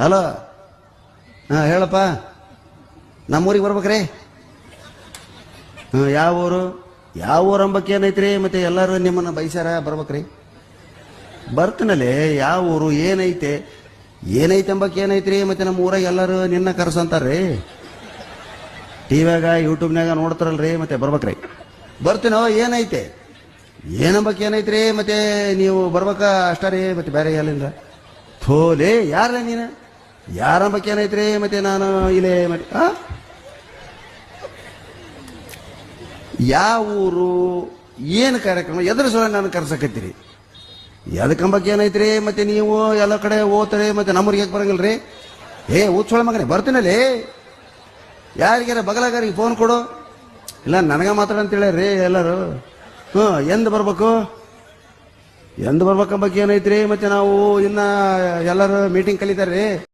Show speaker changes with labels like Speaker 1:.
Speaker 1: Hello, ಹಾಂ ಹೇಳಪ್ಪ. ನಮ್ಮೂರಿಗೆ ಬರ್ಬೇಕ್ರಿ. ಯಾವ ಊರು? ಯಾವ ಊರು ಅಂಬಕ್ಕೆ ಏನೈತ್ರಿ? ಮತ್ತೆ ಎಲ್ಲರೂ ನಿಮ್ಮನ್ನು ಬೈಸ್ಯಾರ, ಬರ್ಬೇಕ್ರಿ. ಬರ್ತೀನಲ್ಲಿ ಯಾವ ಊರು ಏನೈತೆ ಅಂಬಕ್ಕೆ ಏನೈತ್ರಿ? ಮತ್ತೆ ನಮ್ಮ ಊರಾಗ ಎಲ್ಲರೂ ನಿನ್ನ ಕರ್ಸಂತಾರ್ರಿ. ಟಿವ್ಯಾಗ ಯೂಟ್ಯೂಬ್ನಾಗ ನೋಡ್ತಾರಲ್ರಿ, ಮತ್ತೆ ಬರ್ಬೇಕ್ರಿ. ಬರ್ತೀನೋ, ಏನೈತೆ ಏನಂಬಕ್ಕೆ ಏನೈತ್ರಿ? ಮತ್ತೆ ನೀವು ಬರ್ಬೇಕ ಅಷ್ಟ ರೀ, ಮತ್ತೆ ಬೇರೆ ಎಲ್ಲಿಂದ? ಥೋಲೆ, ಯಾರ ನೀನು? ಯಾರಂಬಕ್ಕೆ ಏನೈತ್ರಿ? ಮತ್ತೆ ನಾನು ಇಲ್ಲೇ ಮತ್ತೆ ಯಾವ ಊರು, ಏನು ಕಾರ್ಯಕ್ರಮ, ಎದ್ರ ಸಲ ನಾನು ಕರ್ಸಕತ್ತೀರಿ? ಎದಕ್ಕಂಬಕ್ಕೆ ಏನೈತ್ರಿ? ಮತ್ತೆ ನೀವು ಎಲ್ಲ ಕಡೆ ಓದ್ತಾರೆ, ಮತ್ತೆ ನಮ್ಮೂರಿಗೆ ಯಾಕೆ ಬರಂಗಿಲ್ರಿ? ಊದ್ಸೋಳ ಮಗನೇ, ಬರ್ತೀನಲ್ಲಿ. ಯಾರಿಗಾರ ಬಗಲಾಗಾರಿಗೆ ಫೋನ್ ಕೊಡು. ಇಲ್ಲ ನನಗ ಮಾತಾಡಂತೇಳ್ರಿ ಎಲ್ಲರೂ. ಎಂದು ಬರ್ಬೇಕು ಎಂದ ಬರ್ಬೇಕಂಬಕ್ಕೆ ಏನೈತ್ರಿ? ಮತ್ತೆ ನಾವು ಇನ್ನ ಎಲ್ಲರೂ ಮೀಟಿಂಗ್ ಕಲಿತಾರ್ರಿ.